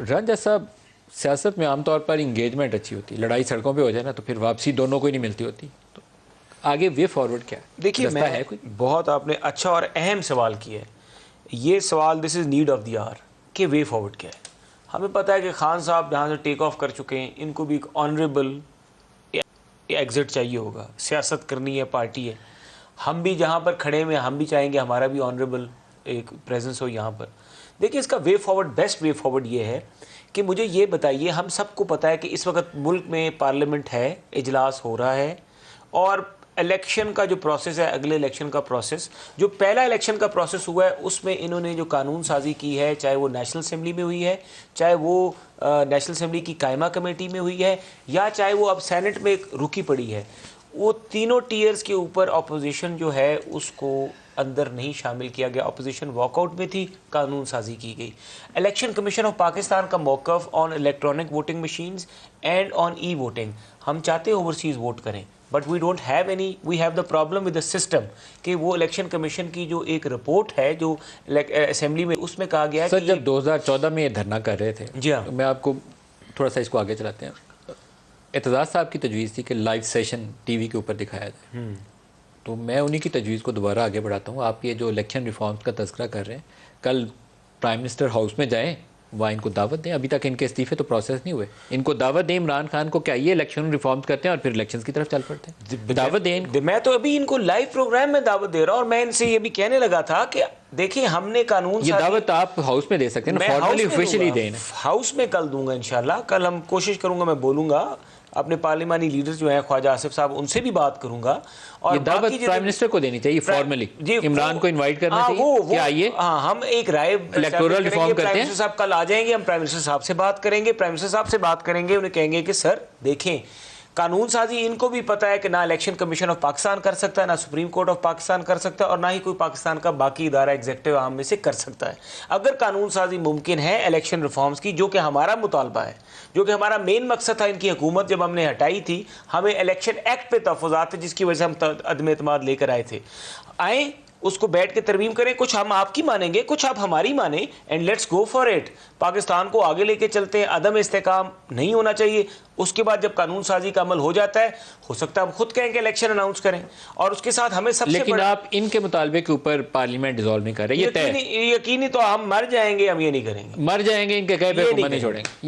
رنجا صاحب سیاست میں عام طور پر انگیجمنٹ اچھی ہوتی ہے, لڑائی سڑکوں پہ ہو جائے نا تو پھر واپسی دونوں کو ہی نہیں ملتی ہوتی, تو آگے وے فارورڈ کیا ہے؟ دیکھیے میں بہت آپ نے اچھا اور اہم سوال کیا ہے یہ سوال, this is need of the hour کہ وے فارورڈ کیا ہے. ہمیں پتہ ہے کہ خان صاحب جہاں سے ٹیک آف کر چکے ہیں, ان کو بھی ایک آنریبل ایگزٹ چاہیے ہوگا. سیاست کرنی ہے, پارٹی ہے, ہم بھی جہاں پر کھڑے ہوئے ہم بھی چاہیں گے ہمارا بھی آنریبل ایک پریزنس ہو یہاں پر. دیکھیے اس کا way forward, best way forward یہ ہے کہ مجھے یہ بتائیے, ہم سب کو پتہ ہے کہ اس وقت ملک میں پارلیمنٹ ہے, اجلاس ہو رہا ہے, اور الیکشن کا جو پروسیس ہے, اگلے الیکشن کا پروسیس, جو پہلا الیکشن کا پروسیس ہوا ہے اس میں انہوں نے جو قانون سازی کی ہے, چاہے وہ نیشنل اسمبلی میں ہوئی ہے, چاہے وہ نیشنل اسمبلی کی قائمہ کمیٹی میں ہوئی ہے, یا چاہے وہ اب سینٹ میں ایک رکی پڑی ہے, وہ تینوں ٹیئرز کے اوپر اپوزیشن جو ہے اس کو اندر نہیں شامل کیا گیا. اپوزیشن واک آؤٹ میں تھی, قانون سازی کی گئی. الیکشن کمیشن آف پاکستان کا موقف on electronic voting machines and on e voting, ہم چاہتے ہیں اوورسیز ووٹ کریں, but we don't have any, we have the problem with the system کہ وہ الیکشن کمیشن کی جو ایک رپورٹ ہے جو اسمبلی میں, اس میں کہا گیا ہے سر جب 2014 میں یہ دھرنا کر رہے تھے, جی ہاں, میں آپ کو تھوڑا سا اس کو آگے چلاتے ہیں. اعتزاز صاحب کی تجویز تھی کہ لائیو سیشن ٹی وی کے اوپر دکھایا جائے, تو میں انہی کی تجویز کو دوبارہ آگے بڑھاتا ہوں. آپ یہ جو الیکشن ریفارمز کا تذکرہ کر رہے ہیں, کل پرائم منسٹر ہاؤس میں جائیں, وہاں ان کو دعوت دیں. ابھی تک ان کے استعفے تو پروسیس نہیں ہوئے, ان کو دعوت دیں. عمران خان کو کیا یہ الیکشن ریفارمز کرتے ہیں اور پھر الیکشنز کی طرف چل پڑتے ہیں, دعوت دیں. میں تو ابھی ان کو لائیو پروگرام میں دعوت دے رہا ہوں, اور میں ان سے یہ بھی کہنے لگا تھا کہ دیکھیں ہم نے قانون, یہ دعوت آپ ہاؤس میں دے سکتے ہیں نا, فارملی آفیشلی دیں. ہاؤس میں کل دوں گا انشاءاللہ. کل ہم کوشش کروں گا, میں بولوں گا اپنے پارلیمانی لیڈرز جو ہیں خواجہ آصف صاحب, ان سے بھی بات کروں گا. اور یہ دعوت پرائم منسٹر کو دینی چاہیے فارملی, عمران کو انوائٹ کرنا چاہیے کہ آئیے, ہاں ہم ایک رائے الیکٹورل ریفارم کرتے ہیں. پرائم منسٹر صاحب کل آ جائیں گے, ہم پرائم منسٹر صاحب سے بات کریں گے, پرائم منسٹر صاحب سے بات کریں گے, انہیں کہیں گے کہ سر دیکھیں قانون سازی ان کو بھی پتہ ہے کہ نہ الیکشن کمیشن آف پاکستان کر سکتا ہے, نہ سپریم کورٹ آف پاکستان کر سکتا ہے, اور نہ ہی کوئی پاکستان کا باقی ادارہ ایگزیکٹو عام میں سے کر سکتا ہے. اگر قانون سازی ممکن ہے الیکشن ریفارمز کی, جو کہ ہمارا مطالبہ ہے, جو کہ ہمارا مین مقصد تھا ان کی حکومت جب ہم نے ہٹائی تھی, ہمیں الیکشن ایکٹ پہ تحفظات تھے جس کی وجہ سے ہم عدم اعتماد لے کر آئے تھے. آئیں اس کو بیٹھ کے ترمیم کریں, کچھ ہم آپ کی مانیں گے, کچھ آپ ہماری مانیں, and let's go for it. Pakistan کو آگے لے کے چلتے ہیں, عدم استحکام نہیں ہونا چاہیے. اس کے بعد جب قانون سازی کا عمل ہو جاتا ہے, ہو سکتا ہے ہم خود کہیں کہ الیکشن اناؤنس کریں, اور اس کے ساتھ ہمیں سب سے لیکن آپ ان کے مطالبے کے اوپر پارلیمنٹ ڈیزالو نہیں کر رہے, یہ یقینی تو ہم مر جائیں گے, ہم یہ نہیں کریں گے, مر جائیں گے, ان کے کہے پہ نہیں چھوڑیں گے.